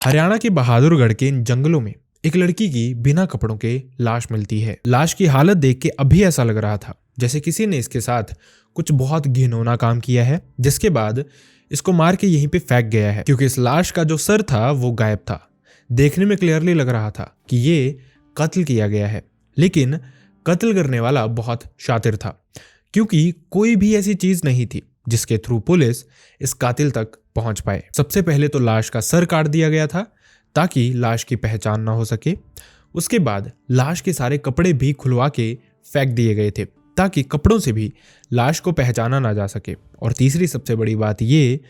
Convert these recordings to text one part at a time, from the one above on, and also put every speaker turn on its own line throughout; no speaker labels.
हरियाणा के बहादुरगढ़ के इन जंगलों में एक लड़की की बिना कपड़ों के लाश मिलती है। लाश की हालत देख के अभी ऐसा लग रहा था जैसे किसी ने इसके साथ कुछ बहुत घिनौना काम किया है, जिसके बाद इसको मार के यहीं पे फेंक गया है। क्योंकि इस लाश का जो सर था वो गायब था। देखने में क्लियरली लग रहा था कि ये कत्ल किया गया है, लेकिन कत्ल करने वाला बहुत शातिर था, क्योंकि कोई भी ऐसी चीज नहीं थी जिसके थ्रू पुलिस इस कातिल तक पहुंच पाए। सबसे पहले तो लाश का सर काट दिया गया था ताकि लाश की पहचान ना हो सके। उसके बाद लाश के सारे कपड़े भी खुलवा के फेंक दिए गए थे ताकि कपड़ों से भी लाश को पहचाना ना जा सके। और तीसरी सबसे बड़ी बात ये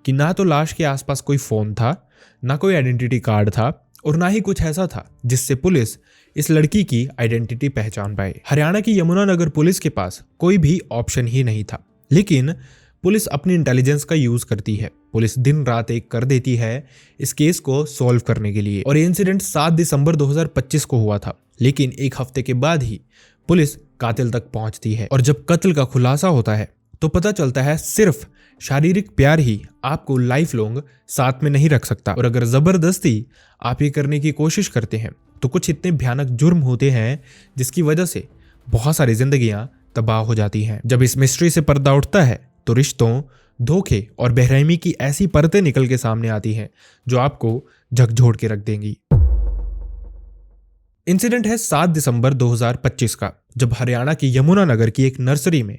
कि ना तो लाश के आसपास कोई फोन था, ना कोई आइडेंटिटी कार्ड था, और ना ही कुछ ऐसा था जिससे पुलिस इस लड़की की आइडेंटिटी पहचान पाए। हरियाणा की यमुनानगर पुलिस के पास कोई भी ऑप्शन ही नहीं था, लेकिन पुलिस अपनी इंटेलिजेंस का यूज करती है। पुलिस दिन रात एक कर देती है इस केस को सॉल्व करने के लिए। और ये इंसिडेंट 7 दिसंबर 2025 को हुआ था, लेकिन एक हफ्ते के बाद ही पुलिस कातिल तक पहुंचती है। और जब कत्ल का खुलासा होता है तो पता चलता है सिर्फ शारीरिक प्यार ही आपको लाइफ लॉन्ग साथ में नहीं रख सकता, और अगर जबरदस्ती आप ये करने की कोशिश करते हैं तो कुछ इतने भयानक जुर्म होते हैं जिसकी वजह से बहुत सारी जिंदगियां तबाह हो जाती हैं। जब इस मिस्ट्री से पर्दा उठता है तो रिश्तों, धोखे और बेरहमी की ऐसी परतें निकल के सामने आती हैं जो आपको झकझोर के रख देंगी। इंसिडेंट है 7 दिसंबर 2025 का, जब हरियाणा की यमुनानगर की एक नर्सरी में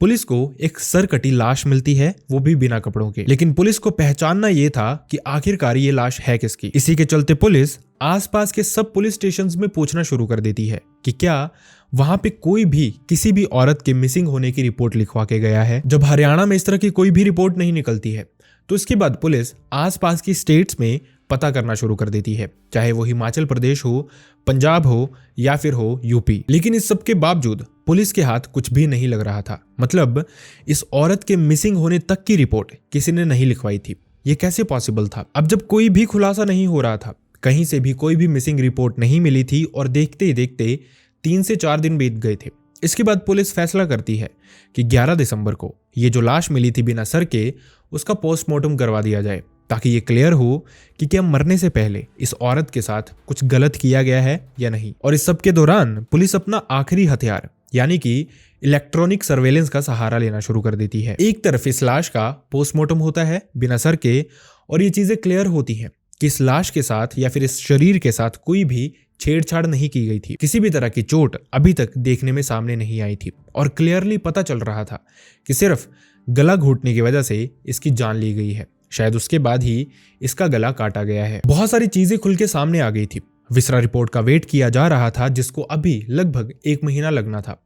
पुलिस को एक सरकटी लाश मिलती है, वो भी बिना कपड़ों के। लेकिन पुलिस को पहचानना ये था कि आखिरकार ये लाश है किसकी। इसी के चलते पुलिस आसपास के सब पुलिस स्टेशंस में पूछना शुरू कर देती है कि क्या वहां पे कोई भी किसी भी औरत के मिसिंग होने की रिपोर्ट लिखवा के गया है। जब हरियाणा में इस तरह की कोई भी रिपोर्ट नहीं निकलती है तो इसके बाद पुलिस आसपास की स्टेट्स में पता करना शुरू कर देती है, चाहे वो हिमाचल प्रदेश हो, पंजाब हो या फिर हो यूपी। लेकिन इस सब के बावजूद पुलिस के हाथ कुछ भी नहीं लग रहा था। मतलब इस औरत के मिसिंग होने तक की रिपोर्ट किसी ने नहीं लिखवाई थी। ये कैसे पॉसिबल था? अब जब कोई भी खुलासा नहीं हो रहा था, कहीं से भी कोई भी मिसिंग रिपोर्ट नहीं मिली थी, और देखते ही देखते 3 से 4 दिन बीत गए थे। इसके बाद पुलिस फैसला करती है कि 11 दिसंबर को ये जो लाश मिली थी बिना सर के, उसका पोस्टमार्टम करवा दिया जाए, ताकि ये क्लियर हो कि क्या मरने से पहले इस औरत के साथ कुछ गलत किया गया है या नहीं। और इस सब के दौरान पुलिस अपना आखिरी हथियार यानी कि इलेक्ट्रॉनिक सर्वेलेंस का सहारा लेना शुरू कर देती है। एक तरफ इस लाश का पोस्टमार्टम होता है बिना सर के, और ये चीजें क्लियर होती हैं कि इस लाश के साथ या फिर इस शरीर के साथ कोई भी छेड़छाड़ नहीं की गई थी। किसी भी तरह की चोट अभी तक देखने में सामने नहीं आई थी, और क्लियरली पता चल रहा था कि सिर्फ गला घोटने की वजह से इसकी जान ली गई है। शायद उसके बाद ही इसका गला काटा गया है। बहुत सारी चीजें खुल के सामने आ गई थी। विसरा रिपोर्ट का वेट किया जा रहा था, जिसको अभी लगभग 1 महीना लगना था।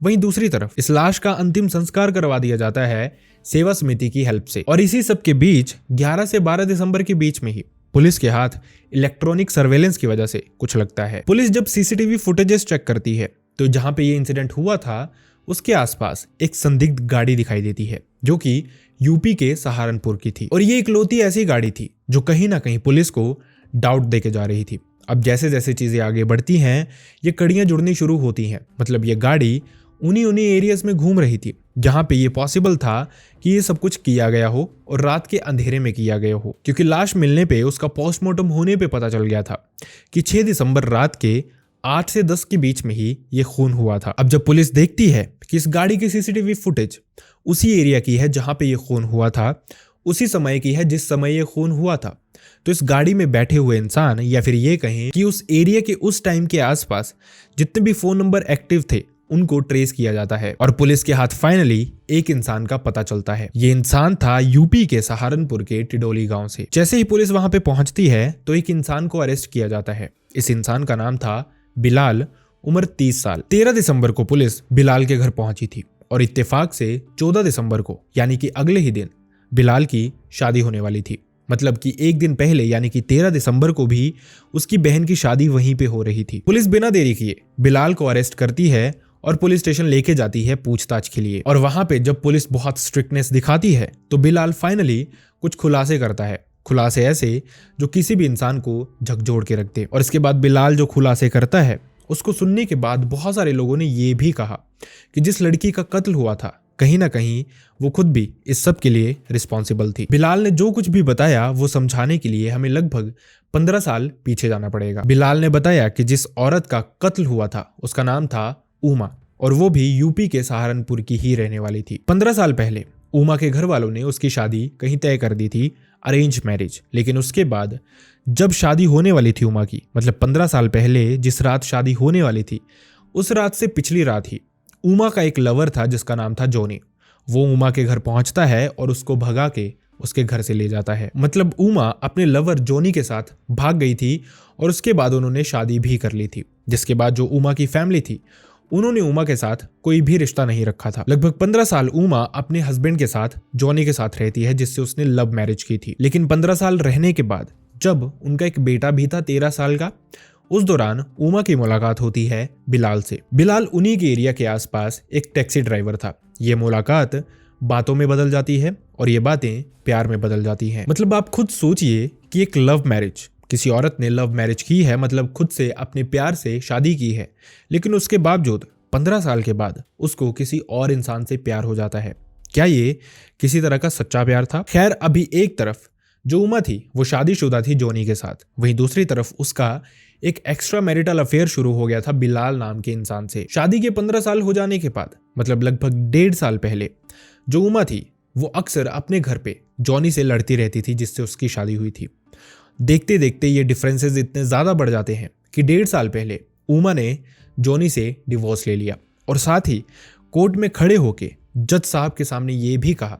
वहीं दूसरी तरफ इस लाश का अंतिम संस्कार करवा दिया जाता है सेवा समिति की हेल्प से। और इसी सब के बीच 11 से 12 दिसंबर के बीच में ही पुलिस के हाथ इलेक्ट्रॉनिक सर्वेलेंस की वजह से कुछ लगता है। पुलिस जब सीसीटीवी फुटेजेस चेक करती है तो जहां पे ये इंसिडेंट हुआ था उसके आसपास एक संदिग्ध गाड़ी दिखाई देती है, जो कि यूपी के सहारनपुर की थी। और ये इकलौती ऐसी गाड़ी थी जो कहीं ना कहीं पुलिस को डाउट देके जा रही थी। अब जैसे जैसे चीजें आगे बढ़ती हैं, ये कड़ियां जुड़नी शुरू होती हैं। मतलब ये गाड़ी उन्हीं एरियाज में घूम रही थी जहां पे ये पॉसिबल था कि ये सब कुछ किया गया हो, और रात के अंधेरे में किया गया हो। क्योंकि लाश मिलने पे, उसका पोस्टमार्टम होने पे पता चल गया था कि 6 दिसंबर रात के 8 से 10 के बीच में ही ये खून हुआ था। अब जब पुलिस देखती है कि इस गाड़ी की सीसीटीवी फुटेज उसी एरिया की है जहां पे ये खून हुआ था, उसी समय की है जिस समय ये खून हुआ था, तो इस गाड़ी में बैठे हुए इंसान, या फिर ये कहें कि उस एरिया के उस टाइम के आसपास जितने भी फोन नंबर एक्टिव थे उनको ट्रेस किया जाता है। और पुलिस के हाथ फाइनली एक इंसान का पता चलता है। ये इंसान था यूपी के सहारनपुर के टिडोली गांव से। जैसे ही पुलिस वहां पे पहुंचती है तो एक इंसान को अरेस्ट किया जाता है। इस इंसान का नाम था बिलाल, उम्र 30 साल। 13 दिसंबर को पुलिस बिलाल के घर पहुंची थी, और इत्तेफाक से 14 दिसंबर को यानी कि अगले ही दिन बिलाल की शादी होने वाली थी। मतलब कि एक दिन पहले यानी कि 13 दिसंबर को भी उसकी बहन की शादी वहीं पे हो रही थी। पुलिस बिना देरी किए बिलाल को अरेस्ट करती है और पुलिस स्टेशन लेके जाती है पूछताछ के लिए। और वहां पे जब पुलिस बहुत स्ट्रिक्टनेस दिखाती है तो बिलाल फाइनली कुछ खुलासे करता है। खुलासे ऐसे जो किसी भी इंसान को झकझोर के रख दे। और इसके बाद बिलाल जो खुलासे करता है उसको सुनने के बाद बहुत सारे लोगों ने ये भी कहा कि जिस लड़की का कत्ल हुआ था कहीं ना कहीं वो खुद भी इस सब के लिए रिस्पॉन्सिबल थी। बिलाल ने जो कुछ भी बताया वो समझाने के लिए हमें लगभग 15 साल पीछे जाना पड़ेगा। बिलाल ने बताया कि जिस औरत का कत्ल हुआ था उसका नाम था उमा, और वो भी यूपी के सहारनपुर की ही रहने वाली थी। 15 साल पहले उमा के घर वालों ने उसकी शादी कहीं तय कर दी थी, अरेंज मैरिज। लेकिन उसके बाद जब शादी होने वाली थी उमा की, मतलब 15 साल पहले जिस रात शादी होने वाली थी, उस रात से पिछली रात ही उमा का एक लवर था जिसका नाम था जॉनी। वो उमा के घर पहुंचता है और उसको भगा के उसके घर से ले जाता है। मतलब उमा अपने लवर जॉनी के साथ भाग गई थी और उसके बाद उन्होंने शादी भी कर ली थी। जिसके बाद जो उमा की फैमिली थी उन्होंने उमा के साथ कोई भी रिश्ता नहीं रखा था। लगभग 15 साल उमा अपने हस्बैंड के साथ जॉनी के साथ रहती है जिससे उसने लव मैरिज की थी। लेकिन 15 साल रहने के बाद जब उनका एक बेटा भी था 13 साल का, उस दौरान उमा की मुलाकात होती है बिलाल से। बिलाल उन्हीं के एरिया के आसपास एक टैक्सी ड्राइवर था। ये मुलाकात बातों में बदल जाती है और ये बातें प्यार में बदल जाती हैं। मतलब आप खुद सोचिए कि एक लव मैरिज, किसी औरत ने लव मैरिज की है, मतलब खुद से अपने प्यार से शादी की है, लेकिन उसके बावजूद 15 साल के बाद उसको किसी और इंसान से प्यार हो जाता है। क्या ये किसी तरह का सच्चा प्यार था? खैर, अभी एक तरफ जो उमा थी वो शादीशुदा थी जॉनी के साथ, वहीं दूसरी तरफ उसका एक एक्स्ट्रा मैरिटल अफेयर शुरू हो गया था बिलाल नाम के इंसान से। शादी के 15 साल हो जाने के बाद, मतलब लगभग 1.5 साल पहले, जो उमा थी वो अक्सर अपने घर पे जॉनी से लड़ती रहती थी जिससे उसकी शादी हुई थी। देखते देखते ये डिफरेंसेस इतने ज़्यादा बढ़ जाते हैं कि 1.5 साल पहले उमा ने जॉनी से डिवोर्स ले लिया और साथ ही कोर्ट में खड़े होके जज साहब के सामने ये भी कहा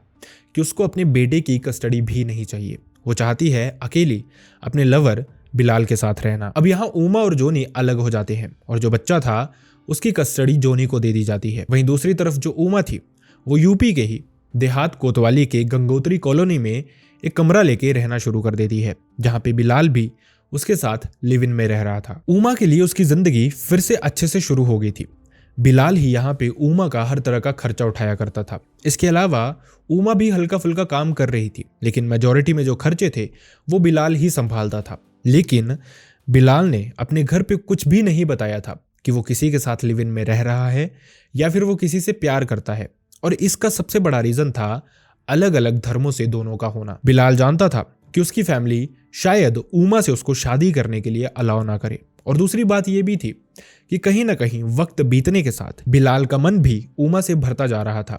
कि उसको अपने बेटे की कस्टडी भी नहीं चाहिए। वो चाहती है अकेली अपने लवर बिलाल के साथ रहना। अब यहाँ उमा और जॉनी अलग हो जाते हैं और जो बच्चा था उसकी कस्टडी जॉनी को दे दी जाती है। वहीं दूसरी तरफ जो उमा थी वो यूपी के ही देहात कोतवाली के गंगोत्री कॉलोनी में एक कमरा लेके रहना शुरू कर देती है, जहाँ पे बिलाल भी उसके साथ लिव इन में रह रहा था। उमा के लिए उसकी जिंदगी फिर से अच्छे से शुरू हो गई थी। बिलाल ही यहाँ पे उमा का हर तरह का खर्चा उठाया करता था। इसके अलावा उमा भी हल्का फुल्का काम कर रही थी, लेकिन मेजॉरिटी में जो खर्चे थे वो बिलाल ही संभालता था। लेकिन बिलाल ने अपने घर पे कुछ भी नहीं बताया था कि वो किसी के साथ लिव इन में रह रहा है या फिर वो किसी से प्यार करता है, और इसका सबसे बड़ा रीजन था अलग अलग धर्मों से दोनों का होना। बिलाल जानता था कि उसकी फैमिली शायद उमा से उसको शादी करने के लिए अलाउ ना करे, और दूसरी बात यह भी थी कि कहीं ना कहीं वक्त बीतने के साथ बिलाल का मन भी उमा से भरता जा रहा था।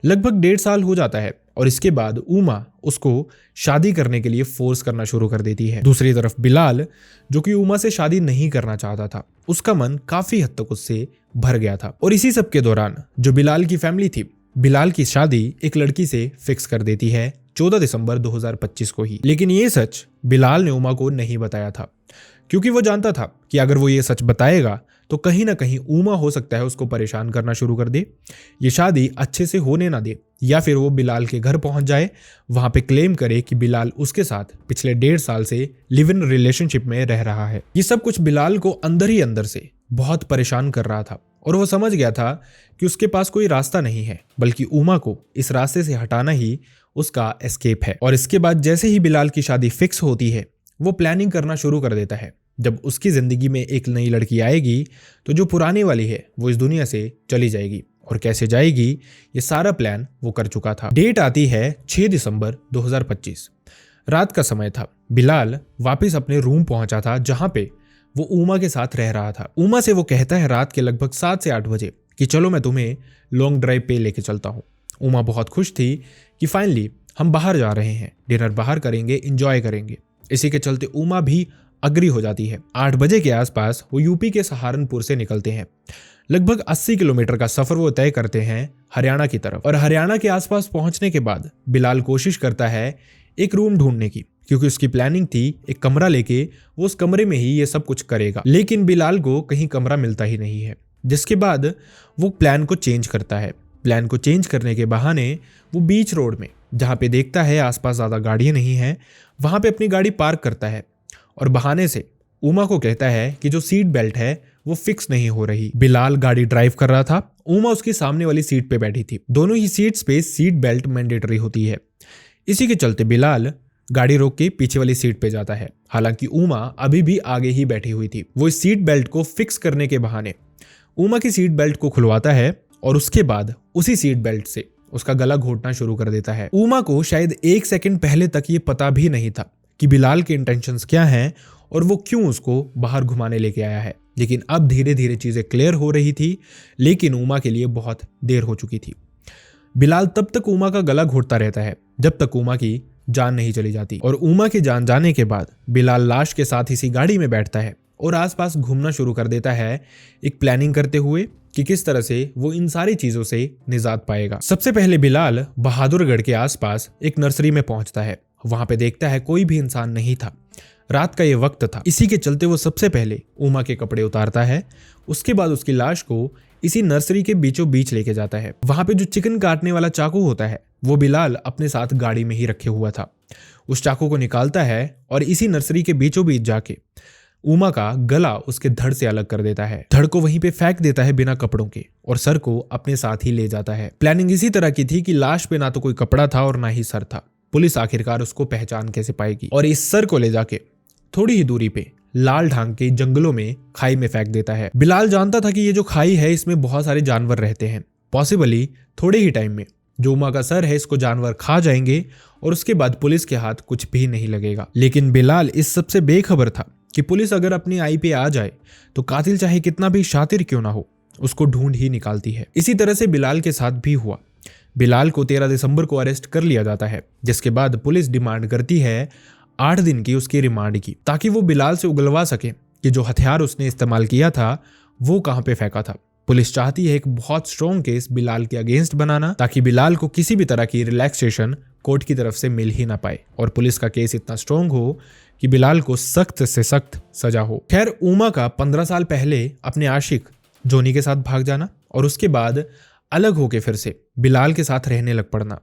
लगभग 1.5 साल हो जाता है और इसके बाद उमा उसको शादी करने के लिए फोर्स करना शुरू कर देती है। दूसरी तरफ बिलाल, जो कि उमा से शादी नहीं करना चाहता था, उसका मन काफी हद तक उससे भर गया था। और इसी सब के दौरान जो बिलाल की फैमिली थी बिलाल की शादी एक लड़की से फिक्स कर देती है 14 दिसंबर 2025 को ही। लेकिन ये सच बिलाल ने उमा को नहीं बताया था, क्योंकि वो जानता था कि अगर वो ये सच बताएगा तो कहीं ना कहीं उमा हो सकता है उसको परेशान करना शुरू कर दे, ये शादी अच्छे से होने ना दे, या फिर वो बिलाल के घर पहुंच जाए, वहां पे क्लेम करे कि बिलाल उसके साथ पिछले 1.5 साल से लिव इन रिलेशनशिप में रह रहा है। ये सब कुछ बिलाल को अंदर ही अंदर से बहुत परेशान कर रहा था और वो समझ गया था कि उसके पास कोई रास्ता नहीं है, बल्कि उमा को इस रास्ते से हटाना ही उसका एस्केप है। और इसके बाद जैसे ही बिलाल की शादी फिक्स होती है वो प्लानिंग करना शुरू कर देता है। जब उसकी जिंदगी में एक नई लड़की आएगी तो जो पुरानी वाली है वो इस दुनिया से चली जाएगी, और कैसे जाएगी ये सारा प्लान वो कर चुका था। डेट आती है 6 दिसंबर 2025। रात का समय था। बिलाल वापस अपने रूम पहुंचा था जहां पे वो उमा के साथ रह रहा था। उमा से वो कहता है रात के लगभग 7 से 8 बजे कि चलो मैं तुम्हें लॉन्ग ड्राइव पे लेके चलता हूँ। उमा बहुत खुश थी कि फाइनली हम बाहर जा रहे हैं, डिनर बाहर करेंगे, इंजॉय करेंगे। इसी के चलते उमा भी अग्री हो जाती है। 8 बजे के आसपास वो यूपी के सहारनपुर से निकलते हैं। लगभग 80 किलोमीटर का सफर वो तय करते हैं हरियाणा की तरफ, और हरियाणा के आसपास पहुंचने के बाद बिलाल कोशिश करता है एक रूम ढूंढने की, क्योंकि उसकी प्लानिंग थी एक कमरा लेके वो उस कमरे में ही ये सब कुछ करेगा। लेकिन बिलाल को कहीं कमरा मिलता ही नहीं है, जिसके बाद वो प्लान को चेंज करता है। प्लान को चेंज करने के बहाने वो बीच रोड में, जहाँ पे देखता है आसपास ज़्यादा गाड़ियाँ नहीं हैं, वहाँ पे अपनी गाड़ी पार्क करता है और बहाने से उमा को कहता है कि जो सीट बेल्ट है वो फिक्स नहीं हो रही। बिलाल गाड़ी ड्राइव कर रहा था, उमा उसकी सामने वाली सीट पे बैठी थी। दोनों ही सीट्स पे सीट बेल्ट मैंडेटरी होती है। इसी के चलते बिलाल गाड़ी रोक के पीछे वाली सीट पे जाता है। हालांकि उमा अभी भी आगे ही बैठी हुई थी। वो इस सीट बेल्ट को फिक्स करने के बहाने उमा की सीट बेल्ट को खुलवाता है और उसके बाद उसी सीट बेल्ट से उसका गला घोटना शुरू कर देता है। उमा को शायद 1 सेकंड पहले तक ये पता भी नहीं था कि बिलाल के इंटेंशंस क्या हैं और वो क्यों उसको बाहर घुमाने लेके आया है, लेकिन अब धीरे धीरे चीजें क्लियर हो रही थी, लेकिन उमा के लिए बहुत देर हो चुकी थी। बिलाल तब तक उमा का गला घोटता रहता है जब तक उमा की जान नहीं चली जाती, और उमा की जान जाने के बाद बिलाल लाश के साथ इसी गाड़ी में बैठता है और आसपास घूमना शुरू कर देता है, एक प्लानिंग करते हुए कि किस तरह से वो इन सारी चीजों से निजात पाएगा। सबसे पहले बिलाल बहादुरगढ़ के आसपास एक नर्सरी में पहुंचता है। वहां पे देखता है कोई भी इंसान नहीं था, रात का ये वक्त था। इसी के चलते वो सबसे पहले उमा के कपड़े उतारता है, उसके बाद उसकी लाश को इसी नर्सरी के बीचों बीच लेके जाता है। वहां पे जो चिकन काटने वाला चाकू होता है वो बिलाल अपने साथ गाड़ी में ही रखे हुआ था। उस चाकू को निकालता है और इसी नर्सरी के बीचों बीच जाके उमा का गला उसके धड़ से अलग कर देता है। धड़ को वहीं पे फेंक देता है बिना कपड़ों के और सर को अपने साथ ही ले जाता है। प्लानिंग इसी तरह की थी कि लाश पे ना तो कोई कपड़ा था और ना ही सर था। पुलिस आखिरकार उसको पहचान कैसे पाएगी, और इस सर को ले जाके थोड़ी ही दूरी पे लाल ढांग के जंगलों में खाई में फेंक देता है। बिलाल जानता था कि ये जो खाई है इसमें बहुत सारे जानवर रहते हैं, पॉसिबली थोड़े ही टाइम में जो उमा का सर है इसको जानवर खा जाएंगे और उसके बाद पुलिस के हाथ कुछ भी नहीं लगेगा। लेकिन बिलाल इस सबसे बेखबर था कि पुलिस अगर अपनी आई पे आ जाए तो कातिल चाहे कितना भी शातिर क्यों ना हो उसको ढूंढ ही निकालती है। इसी तरह से बिलाल के साथ भी हुआ। बिलाल को 13 दिसंबर को अरेस्ट कर लिया जाता है, जिसके बाद पुलिस डिमांड करती है 8 दिन की उसकी रिमांड की, ताकि वो बिलाल से उगलवा सके कि जो हथियार उसने इस्तेमाल किया था वो कहां पे फेंका था। पुलिस चाहती है एक बहुत स्ट्रॉन्ग केस बिलाल के अगेंस्ट बनाना, ताकि बिलाल को किसी भी तरह की रिलैक्सेशन कोर्ट की तरफ से मिल ही ना पाए और पुलिस का केस इतना स्ट्रॉन्ग हो कि बिलाल को सख्त से सख्त सजा हो। खैर, उमा का 15 साल पहले अपने आशिक जोनी के साथ भाग जाना और उसके बाद अलग होके फिर से बिलाल के साथ रहने लग पड़ना,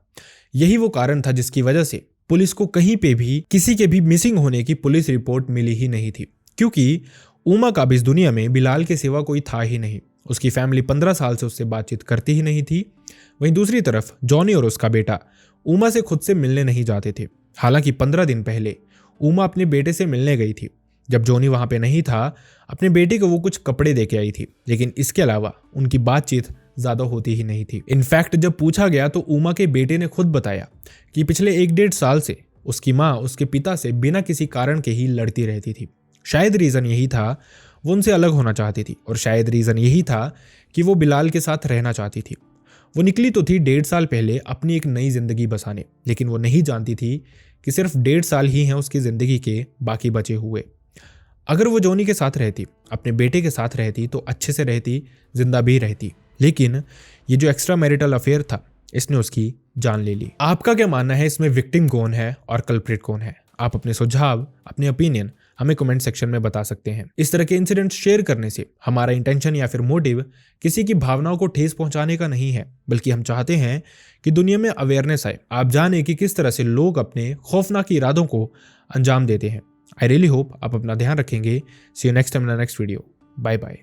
यही वो कारण था जिसकी वजह से पुलिस को कहीं पे भी किसी के भी मिसिंग होने की पुलिस रिपोर्ट मिली ही नहीं थी, क्योंकि उमा का भी इस दुनिया में बिलाल के सिवा कोई था ही नहीं। उसकी फैमिली 15 साल से उससे बातचीत करती ही नहीं थी। वहीं दूसरी तरफ जॉनी और उसका बेटा उमा से खुद से मिलने नहीं जाते थे। हालांकि 15 दिन पहले उमा अपने बेटे से मिलने गई थी। जब जॉनी वहां पे नहीं था, अपने बेटे को वो कुछ कपड़े देके आई थी, लेकिन इसके अलावा उनकी बातचीत ज्यादा होती ही नहीं थी। इनफैक्ट जब पूछा गया तो उमा के बेटे ने खुद बताया कि पिछले 1-1.5 साल से उसकी माँ उसके पिता से बिना किसी कारण के ही लड़ती रहती थी। शायद रीजन यही था वो उनसे अलग होना चाहती थी, और शायद रीजन यही था कि वो बिलाल के साथ रहना चाहती थी। वो निकली तो थी 1.5 साल पहले अपनी एक नई जिंदगी बसाने, लेकिन वो नहीं जानती थी कि सिर्फ 1.5 साल ही हैं उसकी जिंदगी के बाकी बचे हुए। अगर वो जॉनी के साथ रहती, अपने बेटे के साथ रहती, तो अच्छे से रहती, जिंदा भी रहती, लेकिन ये जो एक्स्ट्रा मैरिटल अफेयर था इसने उसकी जान ले ली। आपका क्या मानना है, इसमें विक्टिम कौन है और कल्प्रिट कौन है? आप अपने सुझाव, अपने ओपिनियन हमें कमेंट सेक्शन में बता सकते हैं। इस तरह के इंसिडेंट शेयर करने से हमारा इंटेंशन या फिर मोटिव किसी की भावनाओं को ठेस पहुंचाने का नहीं है, बल्कि हम चाहते हैं कि दुनिया में अवेयरनेस आए, आप जाने कि किस तरह से लोग अपने खौफनाक इरादों को अंजाम देते हैं। आई रियली होप आप अपना ध्यान रखेंगे। See you next time in the next video. Bye bye.